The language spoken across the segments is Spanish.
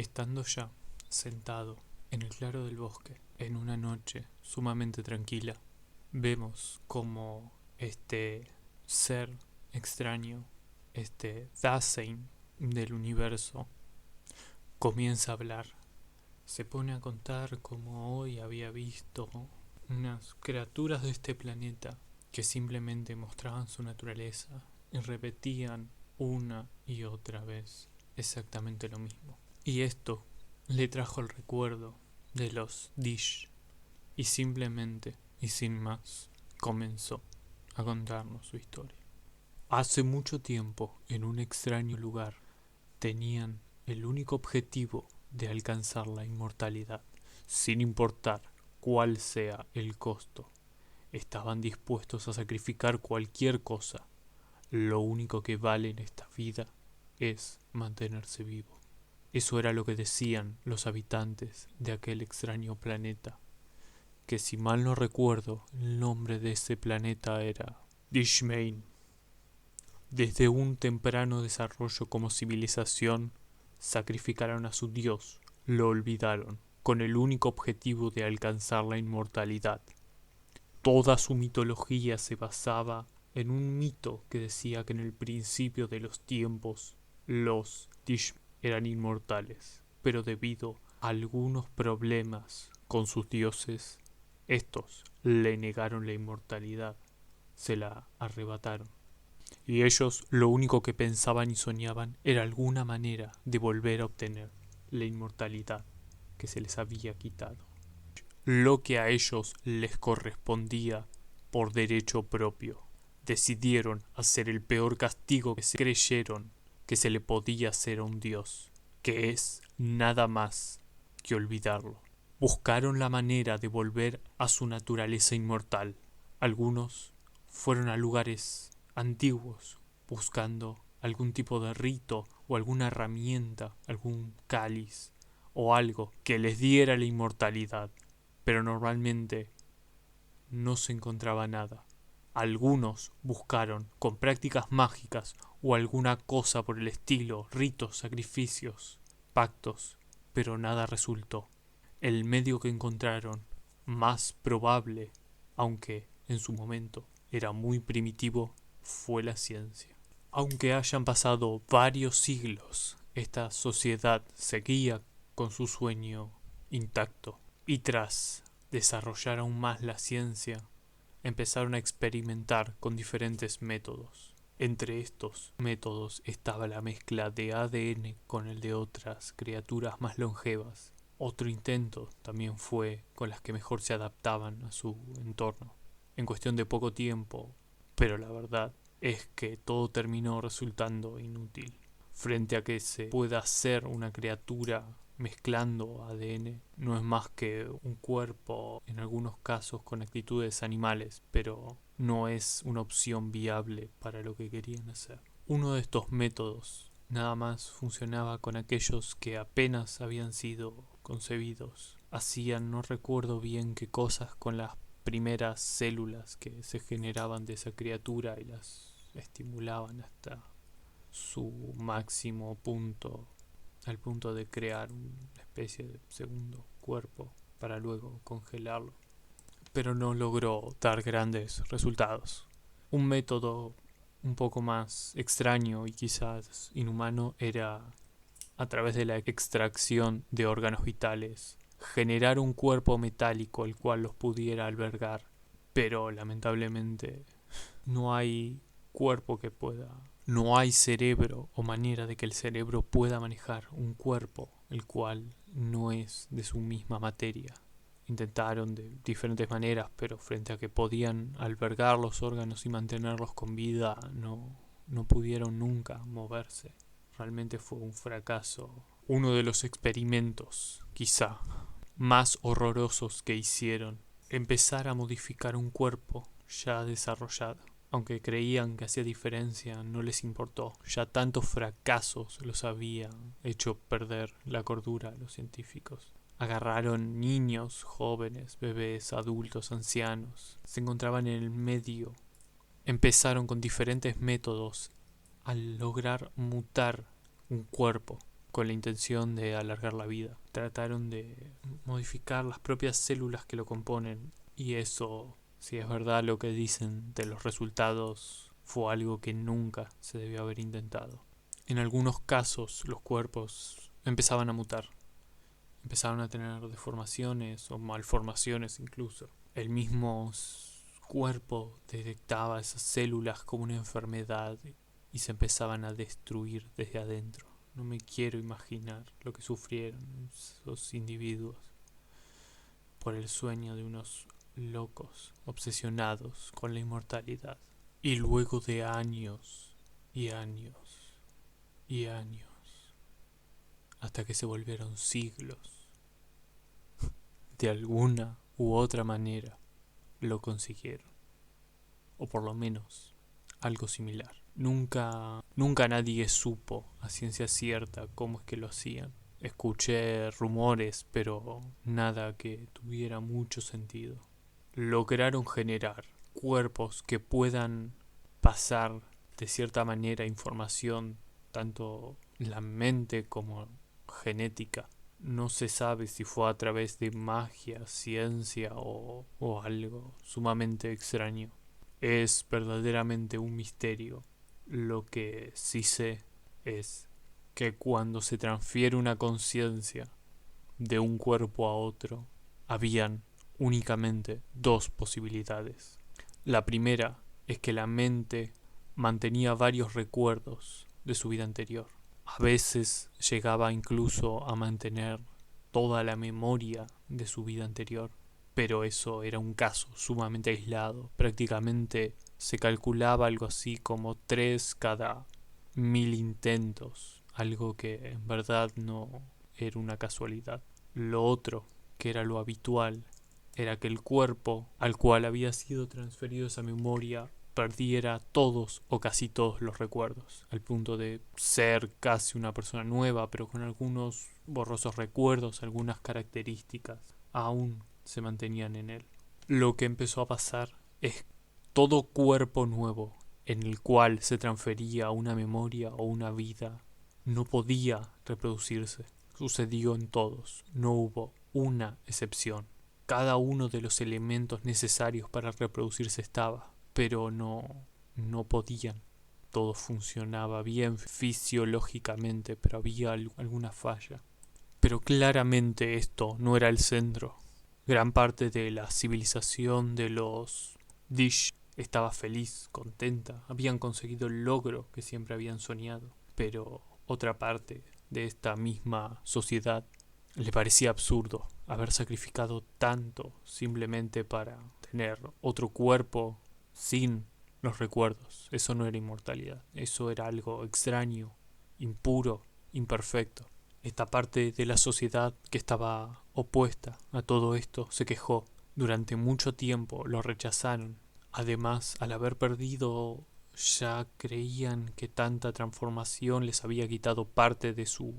Estando ya sentado en el claro del bosque, en una noche sumamente tranquila, vemos como este ser extraño, este Dasein del universo, comienza a hablar. Se pone a contar cómo hoy había visto unas criaturas de este planeta que simplemente mostraban su naturaleza y repetían una y otra vez exactamente lo mismo. Y esto le trajo el recuerdo de los Dish y simplemente y sin más comenzó a contarnos su historia. Hace mucho tiempo, en un extraño lugar, tenían el único objetivo de alcanzar la inmortalidad, sin importar cuál sea el costo. Estaban dispuestos a sacrificar cualquier cosa. Lo único que vale en esta vida es mantenerse vivo. Eso era lo que decían los habitantes de aquel extraño planeta, que si mal no recuerdo, el nombre de ese planeta era Dishmain. Desde un temprano desarrollo como civilización, sacrificaron a su dios, lo olvidaron, con el único objetivo de alcanzar la inmortalidad. Toda su mitología se basaba en un mito que decía que en el principio de los tiempos los Dish eran inmortales, pero debido a algunos problemas con sus dioses, estos le negaron la inmortalidad, se la arrebataron. Y ellos lo único que pensaban y soñaban era alguna manera de volver a obtener la inmortalidad que se les había quitado. Lo que a ellos les correspondía por derecho propio. Decidieron hacer el peor castigo que se creyeron que se le podía hacer a un dios, que es nada más que olvidarlo. Buscaron la manera de volver a su naturaleza inmortal. Algunos fueron a lugares antiguos buscando algún tipo de rito o alguna herramienta, algún cáliz o algo que les diera la inmortalidad, pero normalmente no se encontraba nada. Algunos buscaron con prácticas mágicas o alguna cosa por el estilo, ritos, sacrificios, pactos, pero nada resultó. El medio que encontraron, más probable, aunque en su momento era muy primitivo, fue la ciencia. Aunque hayan pasado varios siglos, esta sociedad seguía con su sueño intacto. Y tras desarrollar aún más la ciencia, empezaron a experimentar con diferentes métodos. Entre estos métodos estaba la mezcla de ADN con el de otras criaturas más longevas. Otro intento también fue con las que mejor se adaptaban a su entorno, en cuestión de poco tiempo, pero la verdad es que todo terminó resultando inútil. Frente a que se pueda hacer una criatura mezclando ADN, no es más que un cuerpo, en algunos casos con actitudes animales, pero no es una opción viable para lo que querían hacer. Uno de estos métodos nada más funcionaba con aquellos que apenas habían sido concebidos. Hacían, no recuerdo bien qué cosas, con las primeras células que se generaban de esa criatura y las estimulaban hasta su máximo punto, al punto de crear una especie de segundo cuerpo para luego congelarlo. Pero no logró dar grandes resultados. Un método un poco más extraño y quizás inhumano era, a través de la extracción de órganos vitales, generar un cuerpo metálico el cual los pudiera albergar. Pero lamentablemente no hay cuerpo que pueda, no hay cerebro o manera de que el cerebro pueda manejar un cuerpo el cual no es de su misma materia. Intentaron de diferentes maneras, pero frente a que podían albergar los órganos y mantenerlos con vida, no pudieron nunca moverse. Realmente fue un fracaso. Uno de los experimentos, quizá, más horrorosos que hicieron, empezar a modificar un cuerpo ya desarrollado. Aunque creían que hacía diferencia, no les importó. Ya tantos fracasos los habían hecho perder la cordura a los científicos. Agarraron niños, jóvenes, bebés, adultos, ancianos. Se encontraban en el medio. Empezaron con diferentes métodos al lograr mutar un cuerpo. con la intención de alargar la vida. Trataron de modificar las propias células que lo componen, y eso, si es verdad lo que dicen de los resultados, fue algo que nunca se debió haber intentado. En algunos casos los cuerpos empezaban a mutar, empezaron a tener deformaciones o malformaciones incluso. El mismo cuerpo detectaba esas células como una enfermedad y se empezaban a destruir desde adentro. No me quiero imaginar lo que sufrieron esos individuos por el sueño de unos locos obsesionados con la inmortalidad. Y luego de años y años y años, hasta que se volvieron siglos, de alguna u otra manera lo consiguieron. O por lo menos algo similar. Nunca nadie supo a ciencia cierta cómo es que lo hacían. Escuché rumores, pero nada que tuviera mucho sentido. Lograron generar cuerpos que puedan pasar de cierta manera información, tanto la mente como genética. No se sabe si fue a través de magia, ciencia o algo sumamente extraño. Es verdaderamente un misterio. Lo que sí sé es que cuando se transfiere una conciencia de un cuerpo a otro, habían únicamente dos posibilidades. La primera es que la mente mantenía varios recuerdos de su vida anterior. A veces llegaba incluso a mantener toda la memoria de su vida anterior, pero eso era un caso sumamente aislado. Prácticamente se calculaba algo así como 3 cada 1000 intentos, algo que en verdad no era una casualidad. Lo otro, que era lo habitual, era que el cuerpo al cual había sido transferido esa memoria perdiera todos o casi todos los recuerdos, al punto de ser casi una persona nueva, pero con algunos borrosos recuerdos, algunas características aún se mantenían en él. Lo que empezó a pasar es todo cuerpo nuevo en el cual se transfería una memoria o una vida no podía reproducirse. Sucedió en todos, no hubo una excepción. Cada uno de los elementos necesarios para reproducirse estaba, pero no podían. Todo funcionaba bien fisiológicamente, pero había alguna falla. Pero claramente esto no era el centro. Gran parte de la civilización de los Dish estaba feliz, contenta, habían conseguido el logro que siempre habían soñado, pero otra parte de esta misma sociedad le parecía absurdo haber sacrificado tanto simplemente para tener otro cuerpo sin los recuerdos. Eso no era inmortalidad, eso era algo extraño, impuro, imperfecto. Esta parte de la sociedad que estaba opuesta a todo esto se quejó. Durante mucho tiempo lo rechazaron. Además, al haber perdido, ya creían que tanta transformación les había quitado parte de su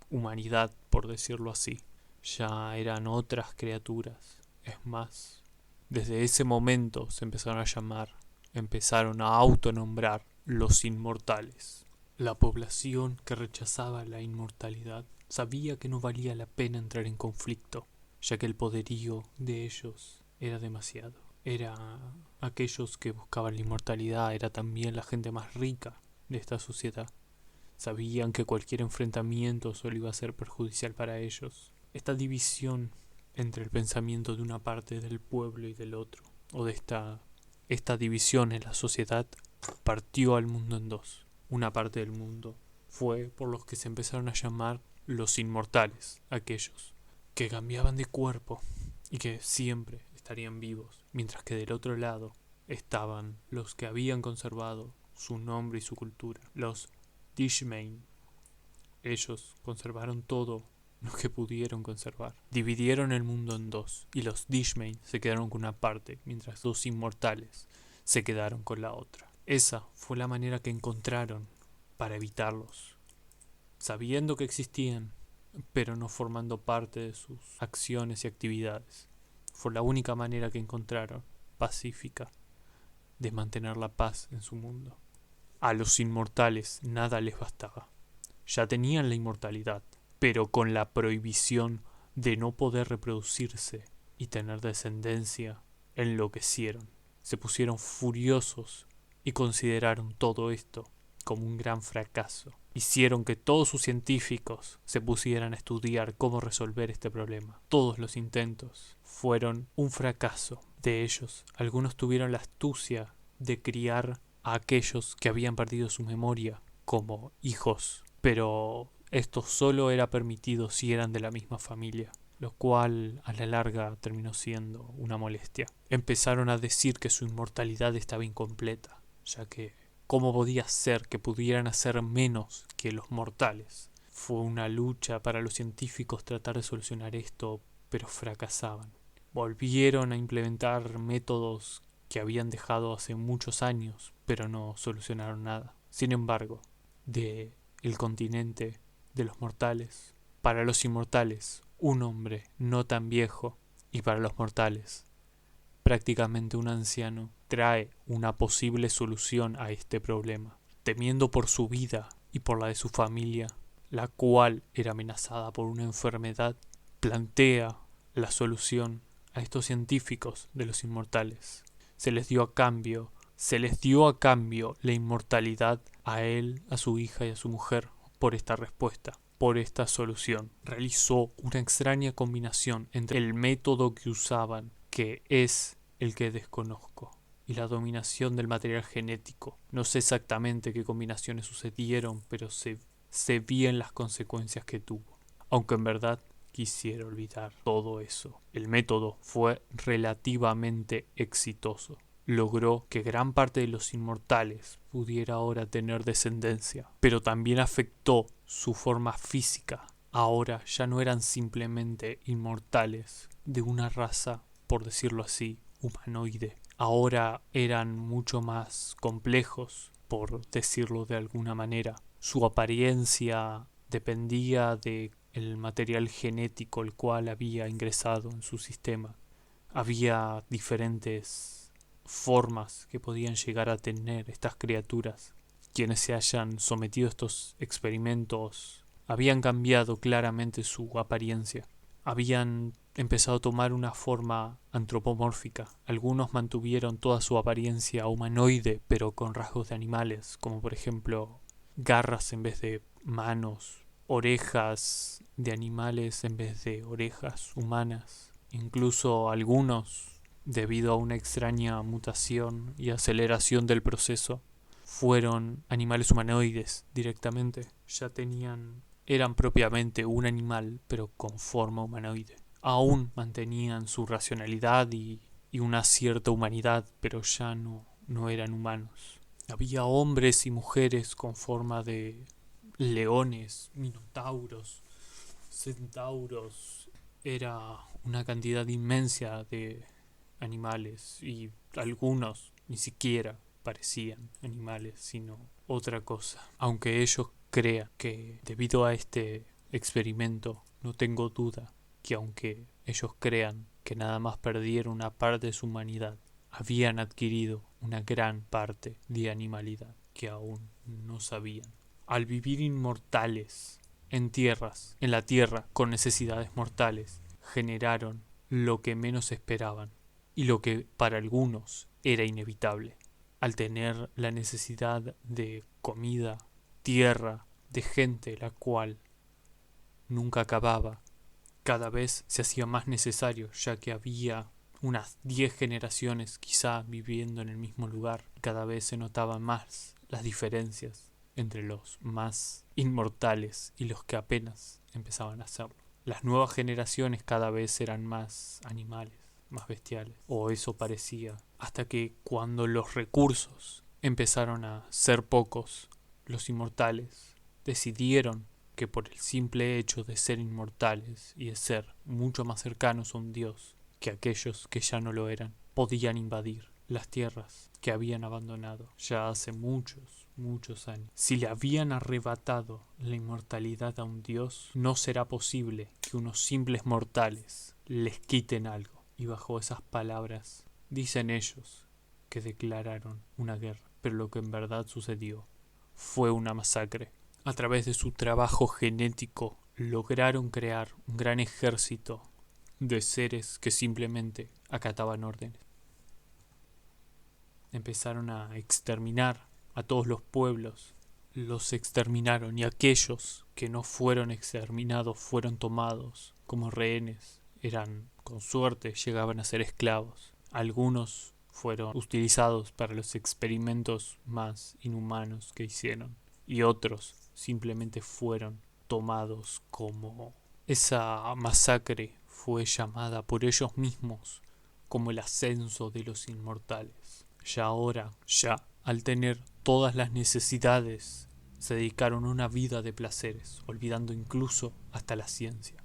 humanidad, por decirlo así. Ya eran otras criaturas. Es más, desde ese momento se empezaron a autonombrar los inmortales. La población que rechazaba la inmortalidad sabía que no valía la pena entrar en conflicto, ya que el poderío de ellos era demasiado. Era aquellos que buscaban la inmortalidad, era también la gente más rica de esta sociedad. Sabían que cualquier enfrentamiento solo iba a ser perjudicial para ellos. Esta división entre el pensamiento de una parte del pueblo y del otro, o de esta división en la sociedad, partió al mundo en dos. Una parte del mundo fue por los que se empezaron a llamar los inmortales, aquellos que cambiaban de cuerpo y que siempre estarían vivos, mientras que del otro lado estaban los que habían conservado su nombre y su cultura, los Dishmain. Ellos conservaron todo lo que pudieron conservar. Dividieron el mundo en dos, y los Dishmain se quedaron con una parte, mientras los inmortales se quedaron con la otra. Esa fue la manera que encontraron para evitarlos, sabiendo que existían, pero no formando parte de sus acciones y actividades. Fue la única manera que encontraron, pacífica, de mantener la paz en su mundo. A los inmortales nada les bastaba. ya tenían la inmortalidad, pero con la prohibición de no poder reproducirse y tener descendencia, enloquecieron. Se pusieron furiosos y consideraron todo esto como un gran fracaso. Hicieron que todos sus científicos se pusieran a estudiar cómo resolver este problema. Todos los intentos fueron un fracaso. De ellos, algunos tuvieron la astucia de criar a aquellos que habían perdido su memoria como hijos, pero esto solo era permitido si eran de la misma familia, lo cual a la larga terminó siendo una molestia. Empezaron a decir que su inmortalidad estaba incompleta, ya que ¿cómo podía ser que pudieran hacer menos que los mortales? Fue una lucha para los científicos tratar de solucionar esto, pero fracasaban. Volvieron a implementar métodos que habían dejado hace muchos años, pero no solucionaron nada. Sin embargo, de el continente de los mortales, para los inmortales, un hombre no tan viejo, y para los mortales, prácticamente un anciano, trae una posible solución a este problema. Temiendo por su vida y por la de su familia, la cual era amenazada por una enfermedad, plantea la solución a estos científicos de los inmortales. Se les dio a cambio la inmortalidad a él, a su hija y a su mujer por esta respuesta, por esta solución. Realizó una extraña combinación entre el método que usaban, que es el que desconozco, y la dominación del material genético. No sé exactamente qué combinaciones sucedieron, pero sé bien las consecuencias que tuvo. Aunque en verdad quisiera olvidar todo eso. El método fue relativamente exitoso. Logró que gran parte de los inmortales pudiera ahora tener descendencia, pero también afectó su forma física. Ahora ya no eran simplemente inmortales de una raza, por decirlo así, humanoide. Ahora eran mucho más complejos, por decirlo de alguna manera. Su apariencia dependía de el material genético el cual había ingresado en su sistema. Había diferentes formas que podían llegar a tener estas criaturas. Quienes se hayan sometido a estos experimentos habían cambiado claramente su apariencia. Habían empezado a tomar una forma antropomórfica. Algunos mantuvieron toda su apariencia humanoide, pero con rasgos de animales, como por ejemplo garras en vez de manos, orejas de animales en vez de orejas humanas. Incluso algunos, debido a una extraña mutación y aceleración del proceso, fueron animales humanoides directamente. Eran propiamente un animal, pero con forma humanoide. Aún mantenían su racionalidad y una cierta humanidad, pero ya no eran humanos. Había hombres y mujeres con forma de leones, minotauros, centauros. Era una cantidad inmensa de animales, y algunos ni siquiera parecían animales, sino otra cosa. Aunque ellos crean que debido a este experimento, no tengo duda que aunque ellos crean que nada más perdieron una parte de su humanidad, habían adquirido una gran parte de animalidad que aún no sabían. Al vivir inmortales en la tierra con necesidades mortales, generaron lo que menos esperaban y lo que para algunos era inevitable. Al tener la necesidad de comida, tierra, de gente la cual nunca acababa, cada vez se hacía más necesario, ya que había unas 10 generaciones quizá viviendo en el mismo lugar. Cada vez se notaban más las diferencias entre los más inmortales y los que apenas empezaban a hacerlo. Las nuevas generaciones cada vez eran más animales, más bestiales, o eso parecía, hasta que cuando los recursos empezaron a ser pocos, los inmortales decidieron que por el simple hecho de ser inmortales y de ser mucho más cercanos a un dios que aquellos que ya no lo eran, podían invadir las tierras que habían abandonado ya hace muchos años. Si le habían arrebatado la inmortalidad a un dios, no será posible que unos simples mortales les quiten algo. Y bajo esas palabras dicen ellos que declararon una guerra, pero lo que en verdad sucedió fue una masacre. a través de su trabajo genético, lograron crear un gran ejército de seres que simplemente acataban órdenes. Empezaron a exterminar a todos los pueblos. Los exterminaron y aquellos que no fueron exterminados fueron tomados como rehenes. Eran, con suerte, llegaban a ser esclavos. Algunos fueron utilizados para los experimentos más inhumanos que hicieron y otros simplemente fueron tomados como... Esa masacre fue llamada por ellos mismos como el ascenso de los inmortales. Ya ahora, ya al tener todas las necesidades, se dedicaron a una vida de placeres, olvidando incluso hasta la ciencia.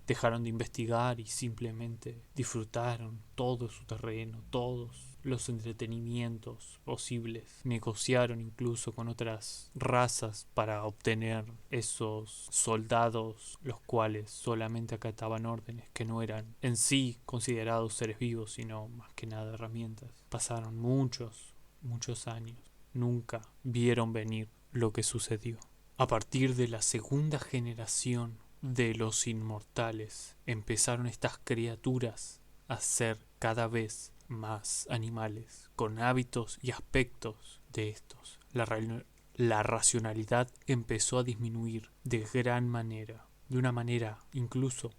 Dejaron de investigar y simplemente disfrutaron todo su terreno, todos los entretenimientos posibles. Negociaron incluso con otras razas para obtener esos soldados, los cuales solamente acataban órdenes que no eran en sí considerados seres vivos, sino más que nada herramientas. Pasaron muchos años. Nunca vieron venir lo que sucedió. A partir de la segunda generación de los inmortales, empezaron estas criaturas a ser cada vez más animales, con hábitos y aspectos de estos. La racionalidad empezó a disminuir de gran manera, de una manera incluso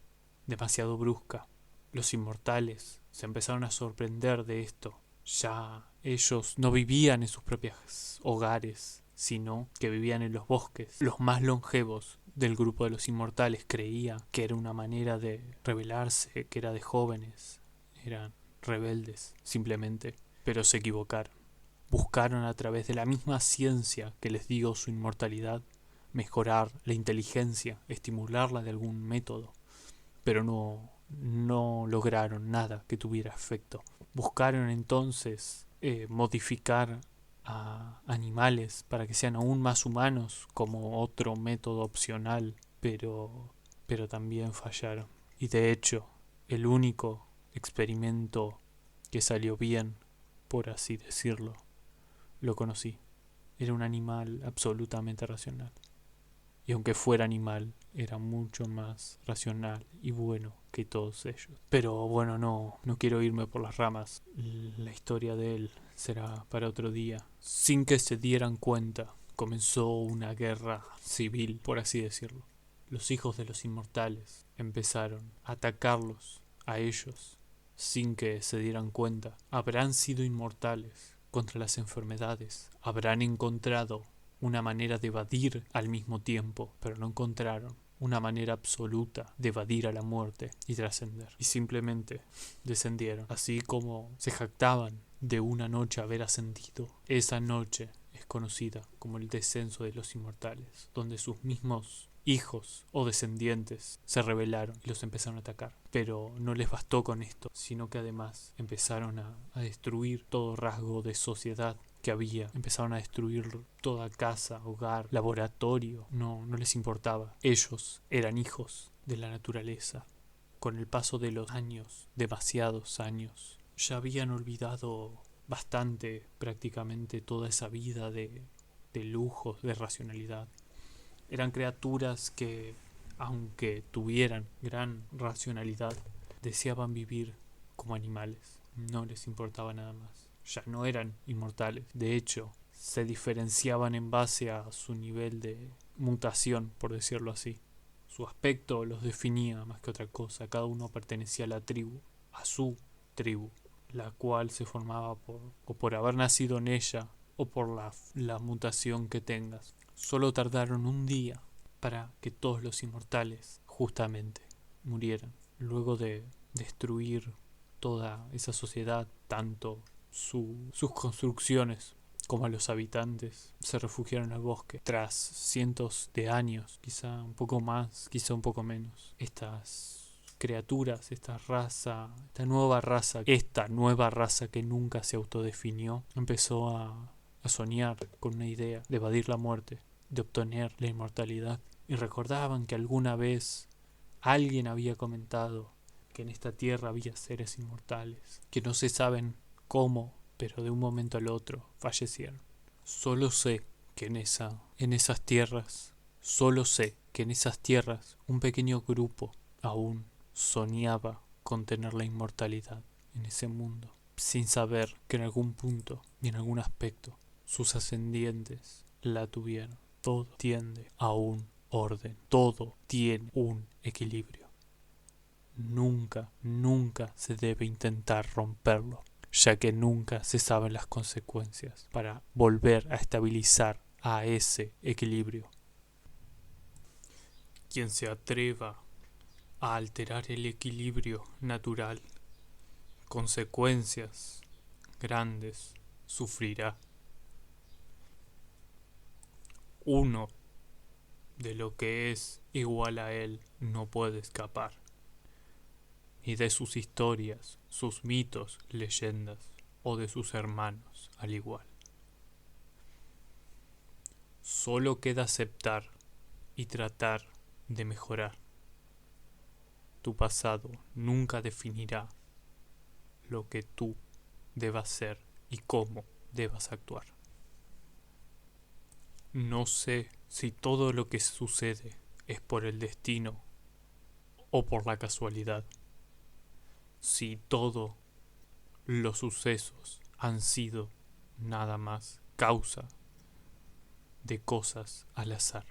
demasiado brusca. Los inmortales se empezaron a sorprender de esto. Ya ellos no vivían en sus propios hogares, sino que vivían en los bosques. Los más longevos del grupo de los inmortales creía que era una manera de rebelarse, que era de jóvenes, eran rebeldes simplemente, pero se equivocaron. Buscaron a través de la misma ciencia que les dio su inmortalidad mejorar la inteligencia, estimularla de algún método, pero no lograron nada que tuviera efecto. Buscaron entonces modificar a animales para que sean aún más humanos como otro método opcional, pero también fallaron. Y de hecho, el único experimento que salió bien, por así decirlo, lo conocí. Era un animal absolutamente racional. Y aunque fuera animal, era mucho más racional y bueno que todos ellos. Pero bueno, no quiero irme por las ramas. La historia de él será para otro día. Sin que se dieran cuenta, comenzó una guerra civil, por así decirlo. Los hijos de los inmortales empezaron a atacarlos a ellos sin que se dieran cuenta. Habrán sido inmortales contra las enfermedades. Habrán encontrado una manera de evadir al mismo tiempo, pero no encontraron una manera absoluta de evadir a la muerte y trascender. Y simplemente descendieron. Así como se jactaban de una noche haber ascendido, esa noche es conocida como el descenso de los inmortales, donde sus mismos hijos o descendientes se rebelaron y los empezaron a atacar. Pero no les bastó con esto, sino que además empezaron a destruir todo rasgo de sociedad que había. Empezaron a destruir toda casa, hogar, laboratorio. No les importaba. Ellos eran hijos de la naturaleza. Con el paso de los años, demasiados años, ya habían olvidado bastante prácticamente toda esa vida de lujos, de racionalidad. Eran criaturas que, aunque tuvieran gran racionalidad, deseaban vivir como animales. No les importaba nada más. Ya no eran inmortales. De hecho, se diferenciaban en base a su nivel de mutación, por decirlo así. Su aspecto los definía más que otra cosa. Cada uno pertenecía a la tribu, a su tribu, la cual se formaba por haber nacido en ella o por la mutación que tengas. Solo tardaron un día para que todos los inmortales justamente murieran. Luego de destruir toda esa sociedad, tanto sus construcciones como a los habitantes, se refugiaron al bosque. Tras cientos de años, quizá un poco más, quizá un poco menos, estas criaturas, esta nueva raza que nunca se autodefinió, empezó a soñar con una idea de evadir la muerte, de obtener la inmortalidad. Y recordaban que alguna vez alguien había comentado que en esta tierra había seres inmortales, que no se saben cómo, pero de un momento al otro fallecieron. Solo sé que en esas tierras Solo sé que en esas tierras un pequeño grupo aún soñaba con tener la inmortalidad en ese mundo, sin saber que en algún punto y en algún aspecto sus ascendientes la tuvieron. Todo tiende a un orden, todo tiene un equilibrio. Nunca, nunca se debe intentar romperlo, ya que nunca se saben las consecuencias para volver a estabilizar a ese equilibrio. Quien se atreva a alterar el equilibrio natural, consecuencias grandes sufrirá. Uno de lo que es igual a él no puede escapar, ni de sus historias, sus mitos, leyendas, o de sus hermanos al igual. Solo queda aceptar y tratar de mejorar. Tu pasado nunca definirá lo que tú debas ser y cómo debas actuar. No sé si todo lo que sucede es por el destino o por la casualidad. Si todos los sucesos han sido nada más causa de cosas al azar.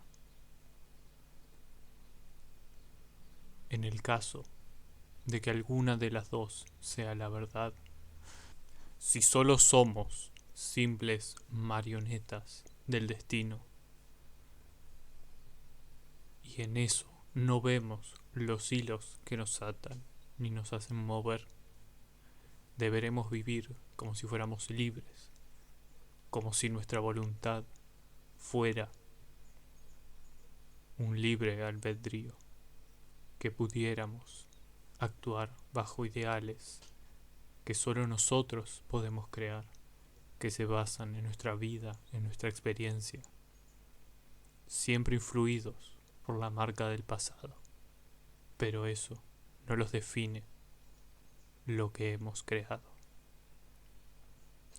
En el caso de que alguna de las dos sea la verdad, si solo somos simples marionetas del destino y en eso no vemos los hilos que nos atan ni nos hacen mover, deberemos vivir como si fuéramos libres, como si nuestra voluntad fuera un libre albedrío, que pudiéramos actuar bajo ideales que solo nosotros podemos crear, que se basan en nuestra vida, en nuestra experiencia, siempre influidos por la marca del pasado. Pero eso no los define lo que hemos creado.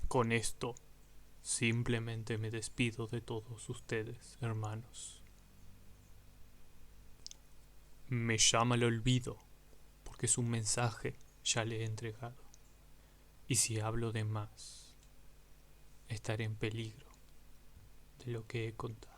Con esto, simplemente me despido de todos ustedes, hermanos. Me llama el olvido, porque es un mensaje ya le he entregado. Y si hablo de más, estaré en peligro de lo que he contado.